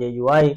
JUI,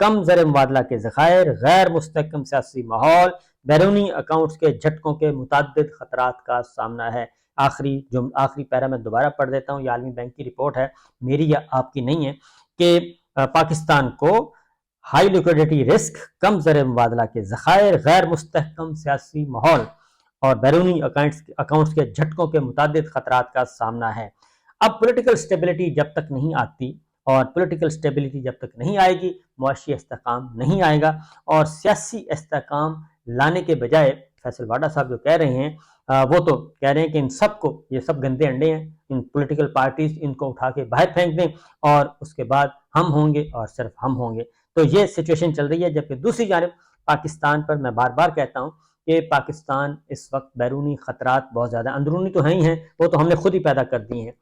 کم زر مبادلہ کے ذخائر، غیر مستحکم سیاسی ماحول، بیرونی اکاؤنٹس کے جھٹکوں کے متعدد خطرات کا سامنا ہے۔ آخری پیرا میں دوبارہ پڑھ دیتا ہوں، یہ عالمی بینک کی رپورٹ ہے، میری یا آپ کی نہیں ہے، کہ پاکستان کو ہائی لیکوڈیٹی رسک، کم زر مبادلہ کے ذخائر، غیر مستحکم سیاسی ماحول اور بیرونی اکاؤنٹس کے جھٹکوں کے متعدد خطرات کا سامنا ہے۔ اب پولیٹیکل سٹیبلٹی جب تک نہیں آتی اور پولیٹیکل سٹیبلٹی جب تک نہیں آئے گی، معاشی استحکام نہیں آئے گا، اور سیاسی استحکام لانے کے بجائے فیصل واڈا صاحب جو کہہ رہے ہیں وہ تو کہہ رہے ہیں کہ ان سب کو، یہ سب گندے انڈے ہیں، ان پولیٹیکل پارٹیز ان کو اٹھا کے باہر پھینک دیں اور اس کے بعد ہم ہوں گے اور صرف ہم ہوں گے۔ تو یہ سچویشن چل رہی ہے، جبکہ دوسری جانب پاکستان پر میں بار بار کہتا ہوں کہ پاکستان اس وقت بیرونی خطرات بہت زیادہ، اندرونی تو ہیں ہی ہیں، وہ تو ہم نے خود ہی پیدا کر دی ہیں۔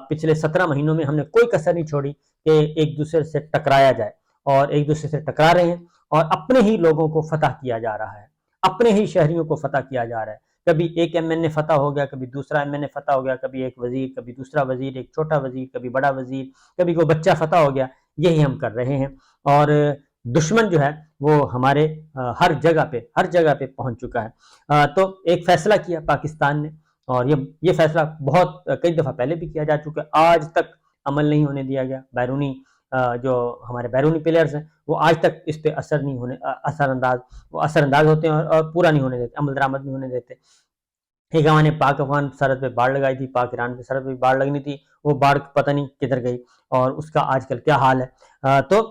پچھلے 17 مہینوں میں ہم نے کوئی کسر نہیں چھوڑی کہ ایک دوسرے سے ٹکرایا جائے، اور ایک دوسرے سے ٹکرا رہے ہیں، اور اپنے ہی لوگوں کو فتح کیا جا رہا ہے، اپنے ہی شہریوں کو فتح کیا جا رہا ہے۔ کبھی ایک ایم این اے فتح ہو گیا، کبھی دوسرا ایم این اے فتح ہو گیا، کبھی ایک وزیر، کبھی دوسرا وزیر، ایک چھوٹا وزیر، کبھی بڑا وزیر، کبھی کوئی بچہ فتح ہو گیا، یہی ہم کر رہے ہیں۔ اور دشمن جو ہے وہ ہمارے ہر جگہ پہ پہنچ چکا ہے۔ تو ایک فیصلہ کیا پاکستان نے، اور یہ فیصلہ بہت کئی دفعہ پہلے بھی کیا جا چکا ہے، آج تک عمل نہیں ہونے دیا گیا۔ بیرونی جو ہمارے بیرونی پلیئرز ہیں وہ آج تک اس پہ اثر انداز ہوتے ہیں اور پورا نہیں ہونے دیتے، عمل درآمد نہیں ہونے دیتے۔ ایک ہم نے پاک افغان سرحد پہ باڑ لگائی تھی، پاک ایران پہ سرحد پہ باڑ لگنی تھی، وہ باڑ پتہ نہیں کدھر گئی اور اس کا آج کل کیا حال ہے۔ تو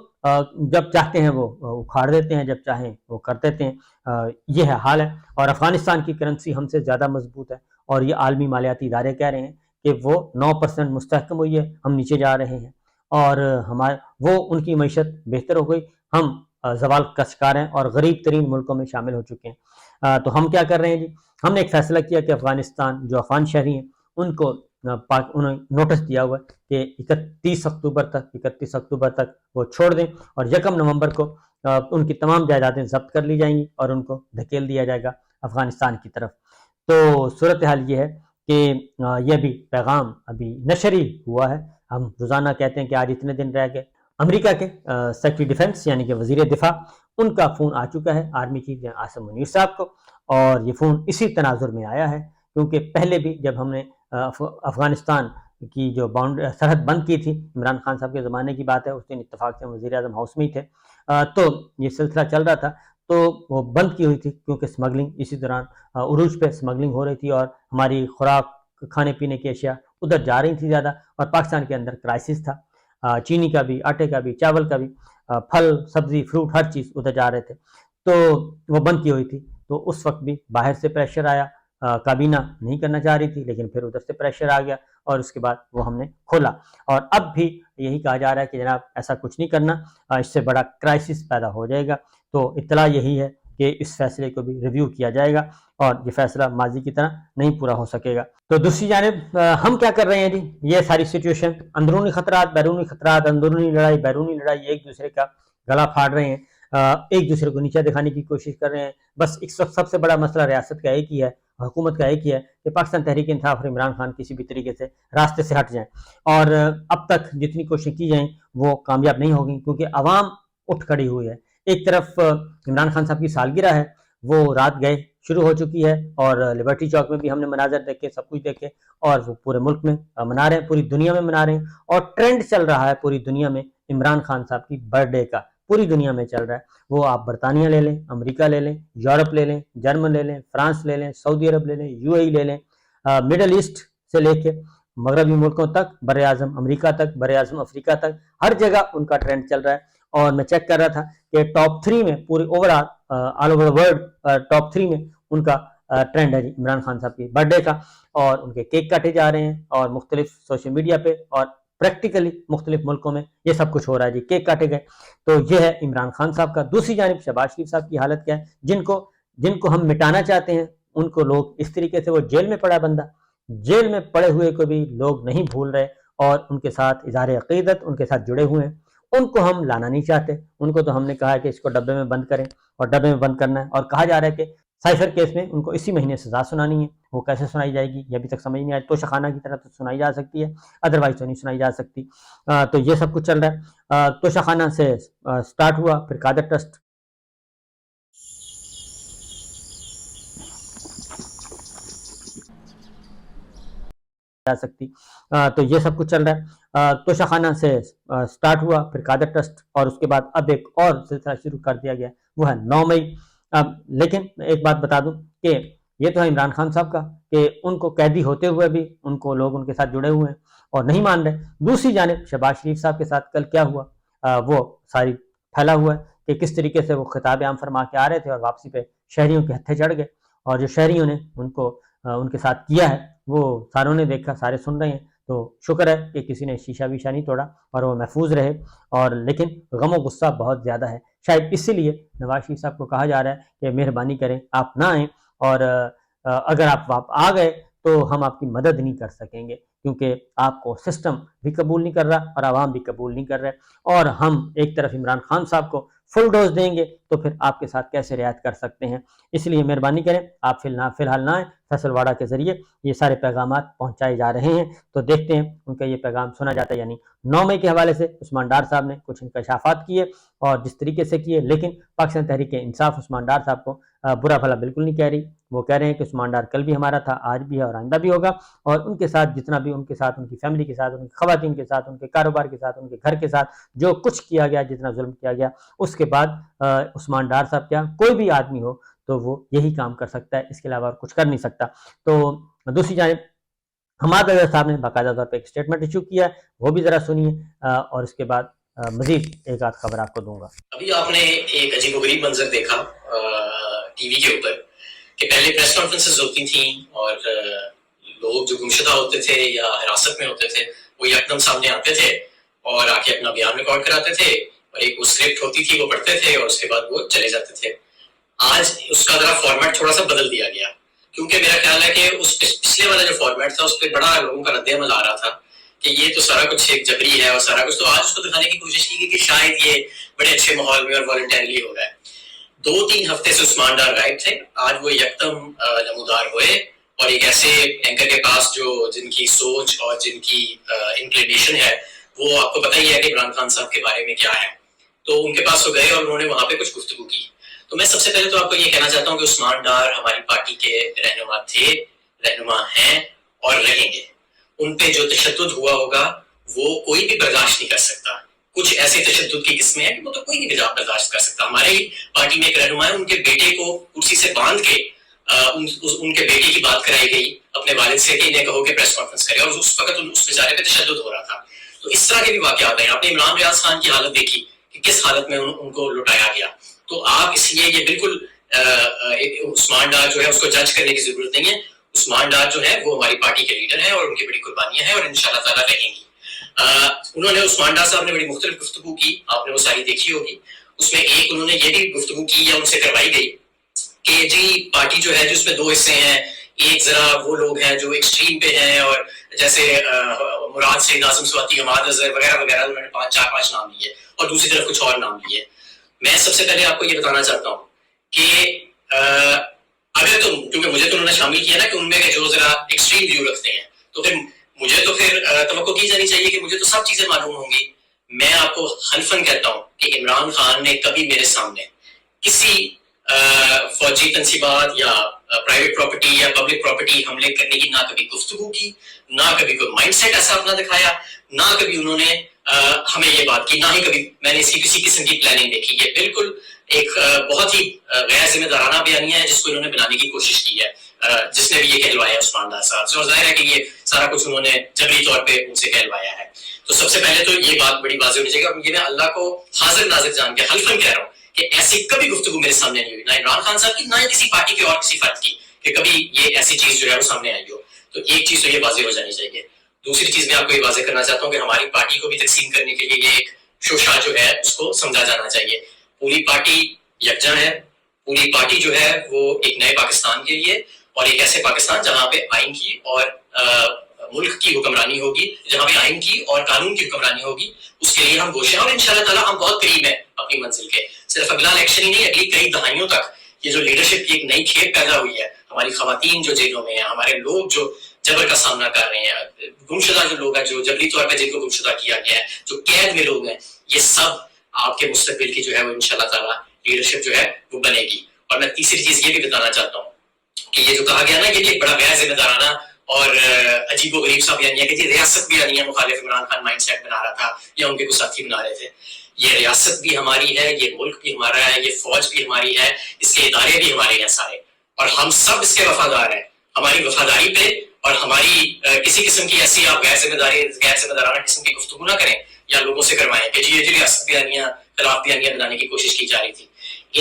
جب چاہتے ہیں وہ اکھاڑ دیتے ہیں، جب چاہیں وہ کر دیتے ہیں، یہ ہے حال ہے۔ اور افغانستان کی کرنسی ہم سے زیادہ مضبوط ہے، اور یہ عالمی مالیاتی ادارے کہہ رہے ہیں کہ وہ 9% مستحکم ہوئی ہے، ہم نیچے جا رہے ہیں، اور وہ ان کی معیشت بہتر ہو گئی، ہم زوال کا شکار ہیں اور غریب ترین ملکوں میں شامل ہو چکے ہیں۔ تو ہم کیا کر رہے ہیں جی، ہم نے ایک فیصلہ کیا کہ افغانستان جو افغان شہری ہیں ان کو انہیں نوٹس دیا ہوا ہے کہ 31 اکتوبر تک وہ چھوڑ دیں، اور 1 نومبر کو ان کی تمام جائیدادیں ضبط کر لی جائیں گی اور ان کو دھکیل دیا جائے گا افغانستان کی طرف۔ تو صورتحال یہ ہے کہ یہ بھی پیغام ابھی نشر ہی ہوا ہے، ہم روزانہ کہتے ہیں کہ آج اتنے دن رہ گئے۔ امریکہ کے سیکرٹری ڈیفنس یعنی کہ وزیر دفاع، ان کا فون آ چکا ہے army chief general Asim Munir صاحب کو، اور یہ فون اسی تناظر میں آیا ہے، کیونکہ پہلے بھی جب ہم نے افغانستان کی جو سرحد بند کی تھی، عمران خان صاحب کے زمانے کی بات ہے، اس دن اتفاق سے وزیر اعظم ہاؤس میں ہی تھے، تو یہ سلسلہ چل رہا تھا، تو وہ بند کی ہوئی تھی کیونکہ سمگلنگ اسی دوران عروج پہ سمگلنگ ہو رہی تھی، اور ہماری خوراک، کھانے پینے کی اشیاء ادھر جا رہی تھی زیادہ، اور پاکستان کے اندر کرائسس تھا، چینی کا بھی، آٹے کا بھی، چاول کا بھی، پھل سبزی فروٹ ہر چیز ادھر جا رہے تھے، تو وہ بند کی ہوئی تھی۔ تو اس وقت بھی باہر سے پریشر آیا، کابینہ نہیں کرنا چاہ رہی تھی، لیکن پھر ادھر سے پریشر آ گیا اور اس کے بعد وہ ہم نے کھولا، اور اب بھی یہی کہا جا رہا ہے کہ جناب ایسا کچھ نہیں کرنا، اس سے بڑا کرائسس پیدا ہو جائے گا۔ تو اطلاع یہی ہے کہ اس فیصلے کو بھی ریویو کیا جائے گا، اور یہ فیصلہ ماضی کی طرح نہیں پورا ہو سکے گا۔ تو دوسری جانب ہم کیا کر رہے ہیں جی، یہ ساری سچویشن، اندرونی خطرات، بیرونی خطرات، اندرونی لڑائی، بیرونی لڑائی، ایک دوسرے کا گلا پھاڑ رہے ہیں، ایک دوسرے کو نیچا دکھانے کی کوشش کر رہے ہیں۔ بس ایک سب سے بڑا مسئلہ ریاست کا ایک ہی ہے، حکومت کا ایک ہی ہے کہ پاکستان تحریک انصاف اور عمران خان کسی بھی طریقے سے راستے سے ہٹ جائیں، اور اب تک جتنی کوششیں کی جائیں وہ کامیاب نہیں ہوگی، کیونکہ عوام اٹھ کھڑی ہوئی ہے۔ ایک طرف عمران خان صاحب کی سالگرہ ہے، وہ رات گئے شروع ہو چکی ہے، اور لبرٹی چوک میں بھی ہم نے مناظر دیکھے، سب کچھ دیکھے، اور وہ پورے ملک میں منا رہے ہیں، پوری دنیا میں منا رہے ہیں، اور ٹرینڈ چل رہا ہے پوری دنیا میں عمران خان صاحب کی برتھ ڈے کا، پوری دنیا میں چل رہا ہے۔ وہ آپ برطانیہ لے لیں، امریکہ لے لیں، یورپ لے لیں، جرمن لے لیں، فرانس لے لیں، سعودی عرب لے لیں، یو اے ای لے لیں، مڈل ایسٹ سے لے کے مغربی ملکوں تک، بر اعظم امریکہ تک، بر اعظم افریقہ تک، ہر جگہ ان کا ٹرینڈ چل رہا ہے۔ اور میں چیک کر رہا تھا کہ ٹاپ 3 میں پورے over all over world top 3 میں ان کا ٹرینڈ ہے جی عمران خان صاحب کی برتھ ڈے کا، اور ان کے کیک کاٹے جا رہے ہیں، اور مختلف سوشل میڈیا پہ اور پریکٹیکلی مختلف ملکوں میں یہ سب کچھ ہو رہا ہے جی، کیک کاٹے گئے۔ تو یہ ہے عمران خان صاحب کا۔ دوسری جانب شہباز شریف صاحب کی حالت کیا ہے، جن کو ہم مٹانا چاہتے ہیں ان کو لوگ اس طریقے سے، وہ جیل میں پڑا بندہ، جیل میں پڑے ہوئے کو بھی لوگ نہیں بھول رہے، اور ان کے ساتھ اظہار عقیدت، ان کے ساتھ جڑے ہوئے ہیں، ان کو ہم لانا نہیں چاہتے۔ ان کو تو ہم نے کہا ہے کہ اس کو ڈبے میں بند کریں، اور ڈبے میں بند کرنا ہے، اور کہا جا رہا ہے کہ سائفر کیس میں ان کو اسی مہینے سزا سنانی ہے. وہ کیسے سنائی جائے گی یہ ابھی تک سمجھ نہیں آیا. توشخانہ کی طرح تو سنائی جا سکتی ہے, ادروائز تو نہیں سنائی جا سکتی. تو یہ سب کچھ چل رہا ہے. توشخانہ سے سٹارٹ ہوا, پھر قادر ٹرسٹ جا سکتی. تو یہ سب کچھ چل رہا ہے. توشخانہ سے سٹارٹ ہوا, پھر قادر ٹرسٹ, اور اس کے بعد اب ایک اور سلسلہ شروع کر دیا گیا, وہ ہے 9 مئی. لیکن ایک بات بتا دوں کہ یہ تو ہے عمران خان صاحب کا کہ ان کو قیدی ہوتے ہوئے بھی ان کو لوگ ان کے ساتھ جڑے ہوئے ہیں اور نہیں مان رہے. دوسری جانب شہباز شریف صاحب کے ساتھ کل کیا ہوا وہ ساری پھیلا ہوا ہے کہ کس طریقے سے وہ خطاب عام فرما کے آ رہے تھے اور واپسی پہ شہریوں کے ہتھے چڑھ گئے, اور جو شہریوں نے ان کے ساتھ کیا ہے وہ ساروں نے دیکھا, سارے سن رہے ہیں. تو شکر ہے کہ کسی نے شیشہ ویشہ نہیں توڑا اور وہ محفوظ رہے. اور لیکن غم و غصہ بہت زیادہ ہے. شاید اسی لیے نواز شریف صاحب کو کہا جا رہا ہے کہ مہربانی کریں آپ نہ آئیں, اور اگر آپ آ گئے تو ہم آپ کی مدد نہیں کر سکیں گے, کیونکہ آپ کو سسٹم بھی قبول نہیں کر رہا اور عوام بھی قبول نہیں کر رہے, اور ہم ایک طرف عمران خان صاحب کو فل ڈوز دیں گے تو پھر آپ کے ساتھ کیسے رعایت کر سکتے ہیں. اس لیے مہربانی کریں آپ فی الحال نہ آئیں. فیصل واڑہ کے ذریعے یہ سارے پیغامات پہنچائے جا رہے ہیں, تو دیکھتے ہیں ان کا یہ پیغام سنا جاتا ہے. یعنی 9 مئی کے حوالے سے عثمان ڈار صاحب نے کچھ انکشافات کیے اور جس طریقے سے کیے, لیکن پاکستان تحریک انصاف عثمان ڈار صاحب کو برا بھلا بالکل نہیں کہہ رہی. وہ کہہ رہے ہیں کہ عثمان ڈار کل بھی ہمارا تھا, آج بھی ہے اور آئندہ بھی ہوگا, اور ان کے ساتھ جتنا بھی ان کے ساتھ, ان کی فیملی کے ساتھ, ان کی خواتین کے ساتھ, ان کے کاروبار کے ساتھ, ان کے گھر کے ساتھ جو کچھ کیا گیا, جتنا ظلم کیا گیا, اس کے بعد عثمان ڈار صاحب کیا کوئی بھی آدمی ہو تو وہ یہی کام کر سکتا ہے, اس کے علاوہ اور کچھ کر نہیں سکتا. تو دوسری جانب حماد اظہر صاحب نے باقاعدہ طور پہ ایک اسٹیٹمنٹ ایشو کیا ہے, وہ بھی ذرا سنیے, اور اس کے بعد مزید ایک آدھ خبر آپ کو دوں گا. ابھی آپ نے ایک عجیب و غریب منظر دیکھا ٹی وی کے اوپر کہ پہلے پریس کانفرنسز ہوتی تھیں اور لوگ جو گمشدہ ہوتے تھے یا حراست میں ہوتے تھے وہ یکدم سامنے آتے تھے اور آ کے اپنا بیان ریکارڈ کراتے تھے, اور ایک اسکرپٹ ہوتی تھی وہ پڑھتے تھے اور اس کے بعد وہ چلے جاتے تھے. آج اس کا ذرا فارمیٹ تھوڑا سا بدل دیا گیا, کیونکہ میرا خیال ہے کہ اس پچھلے والا جو فارمیٹ تھا اس پہ بڑا لوگوں کا رد عمل آ رہا تھا کہ یہ تو سارا کچھ ایک جبری ہے اور سارا کچھ. تو آج اس کو دکھانے کی کوشش کی کہ شاید یہ بڑے اچھے ماحول میں اور والنٹیرلی ہو رہا ہے. 2-3 ہفتے سے عثمان ڈار غائب تھے, آج وہ یکدم نمودار ہوئے, اور ایک ایسے اینکر کے پاس جن کی سوچ اور جن کی انکلینیشن ہے وہ آپ کو پتہ ہی ہے کہ عمران خان صاحب کے بارے میں کیا ہے. تو ان کے پاس وہ گئے اور انہوں نے وہاں پہ کچھ گفتگو کی. تو میں سب سے پہلے تو آپ کو یہ کہنا چاہتا ہوں کہ عثمان ڈار ہماری پارٹی کے رہنما تھے, رہنما ہیں اور رہیں گے. ان پہ جو تشدد ہوا ہوگا وہ کوئی بھی برداشت نہیں کر سکتا. کچھ ایسے تشدد کی قسمیں ہیں وہ تو کوئی نہیں برداشت کر سکتا. ہمارے ہی پارٹی میں ایک رہنما ہے, ان کے بیٹے کو کرسی سے باندھ کے ان کے بیٹے کی بات کرائی گئی اپنے والد سے کہ انہیں کہو کہ پریس کانفرنس کرے, اور اس وقت اس بیچارے پہ تشدد ہو رہا تھا. تو اس طرح کے بھی واقعات ہیں. آپ نے عمران ریاض خان کی حالت دیکھی کہ کس حالت میں ان کو لٹایا گیا. تو آپ اس لیے یہ بالکل عثمان ڈار جو ہے اس کو جج کرنے کی ضرورت نہیں ہے. عثمان ڈار جو ہے وہ ہماری پارٹی کے لیڈر ہیں اور ان کی بڑی قربانیاں ہیں اور انشاءاللہ تعالیٰ رہیں گی. انہوں نے عثمان ڈار صاحب نے بڑی مختلف گفتگو کی, آپ نے وہ ساری دیکھی ہوگی. اس میں ایک انہوں نے یہ بھی گفتگو کی یا ان سے کروائی گئی کہ جی پارٹی جو ہے جس میں 2 حصے ہیں, ایک ذرا وہ لوگ ہیں جو ایکسٹریم پہ ہیں, اور جیسے مراد سعید اعظم سواتی, حماد اظہر وغیرہ وغیرہ, انہوں نے 4-5 نام لیے, اور دوسری طرف کچھ اور نام لیے. میں سب سے پہلے آپ کو یہ بتانا چاہتا ہوں کہ اگر کیونکہ مجھے تو انہوں نے شامل کیا نا کہ ان میں جو ذرا ایکسٹریم ویو رکھتے ہیں, تو پھر توقع کی جانی چاہیے کہ مجھے تو سب چیزیں معلوم ہوں گی. میں آپ کو حنفاً کہتا ہوں کہ عمران خان نے کبھی میرے سامنے کسی فوجی تنصیبات یا پرائیویٹ پراپرٹی یا پبلک پراپرٹی حملے کرنے کی نہ کبھی گفتگو کی, نہ کبھی کوئی مائنڈ سیٹ ایسا اپنا دکھایا, نہ کبھی انہوں نے ہمیں یہ بات کی, نہ ہی کبھی میں نے کسی قسم کی پلاننگ دیکھی. یہ بالکل ایک بہت ہی غیر ذمہ دارانہ بیانیہ ہے جس کو انہوں نے بنانے کی کوشش کی ہے, جس نے بھی یہ کہلوایا عثمان ڈار صاحب سے, اور ظاہر ہے کہ یہ سارا کچھ انہوں نے جبری طور پہ ان سے کہلوایا ہے. تو سب سے پہلے تو یہ بات بڑی واضح ہونی چاہیے, اور یہ میں اللہ کو حاضر ناظر جان کے حلفاً کہہ رہا ہوں کہ ایسی کبھی گفتگو میرے سامنے نہیں ہوئی, نہ عمران خان صاحب کی, نہ کسی پارٹی کے اور کسی فرد کی, کہ کبھی یہ ایسی چیز جو ہے وہ سامنے آئی ہو. تو ایک چیز تو یہ واضح ہو جانی چاہیے. دوسری چیز میں آپ کو یہ واضح کرنا چاہتا ہوں کہ ہماری پارٹی کو بھی تقسیم کرنے کے لیے یہ ایک شوشہ جو ہے اس کو سمجھا جانا چاہیے. پوری پارٹی یکجا ہے, پوری پارٹی جو ہے وہ ایک نئے پاکستان کے لیے, اور ایک ایسے پاکستان جہاں پہ آئین کی اور ملک کی حکمرانی ہوگی, جہاں پہ آئین کی اور قانون کی حکمرانی ہوگی, اس کے لیے ہم گوشیں, اور انشاءاللہ تعالیٰ ہم بہت قریب ہیں اپنی منزل کے. صرف اگلا الیکشن ہی نہیں, اگلی کئی دہائیوں تک یہ جو لیڈرشپ کی ایک نئی کھیپ پیدا ہوئی ہے، ہماری خواتین جو جیلوں میں ہیں، ہمارے لوگ جو جبر کا سامنا کر رہے ہیں، گمشدہ جو لوگ ہیں جو جبری طور پہ جن کو گمشدہ کیا گیا ہے، جو قید میں لوگ ہیں، یہ سب آپ کے مستقبل کی جو ہے وہ انشاءاللہ تعالیٰ لیڈرشپ جو ہے وہ بنے گی. اور میں تیسری چیز یہ بھی بتانا چاہتا ہوں کہ یہ جو کہا گیا نا، یہ ایک بڑا غیر ذمہ دارانہ اور عجیب و غریب سا بیانیہ کہ ریاست بھی آنی ہے، مخالف عمران خان مائنڈ سیٹ بنا رہا تھا یا ان کے کچھ ساتھی بنا رہے تھے. یہ ریاست بھی ہماری ہے، یہ ملک بھی ہمارا ہے، یہ فوج بھی ہماری ہے، اس کے ادارے بھی ہمارے ہیں سارے، اور ہم سب اس کے وفادار ہیں. ہماری وفاداری پہ اور ہماری کسی قسم کی ایسی آپ غیر ذمہ دارانہ قسم کی گفتگو نہ کریں یا لوگوں سے کروائیں کہ جی ریاست بیانیہ خلاف بیانیہ بنانے کی کوشش کی جا رہی تھی.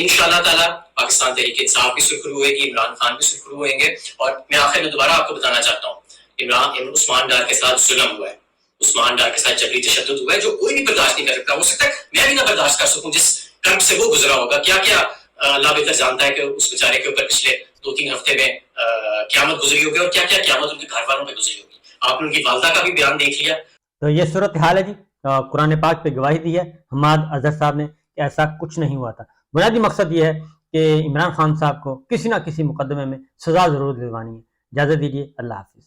انشاءاللہ تعالیٰ پاکستان تحریک انصاف بھی سرخرو ہوئے گی، عمران خان بھی سرخرو ہوئیں گے. اور میں آخر میں دوبارہ آپ کو بتانا چاہتا ہوں، عثمان ڈار کے ساتھ ظلم ہوا ہے، عثمان ڈار کے ساتھ جبری تشدد ہوا ہے جو کوئی بھی برداشت نہیں کر سکتا. ہو سکتا ہے میں بھی نہ برداشت کر سکوں جس کرم سے وہ گزرا ہوگا. کیا کیا اللہ بہتر جانتا ہے کہ اس بیچارے کے اوپر پچھلے 2-3 ہفتے میں قیامت گزری ہوگی اور کیا کیا قیامت ان کے گھر والوں پہ گزری ہوگی. آپ نے ان کی والدہ کا بھی بیان دیکھ لیا. تو یہ صورتحال ہے جی. قرآن پاک پہ گواہی دی ہے حماد اظہر صاحب نے کہ ایسا کچھ نہیں ہوا تھا. بنیادی مقصد یہ ہے کہ عمران خان صاحب کو کسی نہ کسی مقدمے میں سزا ضرور دلوانی ہے. اجازت دیجیے، اللہ حافظ.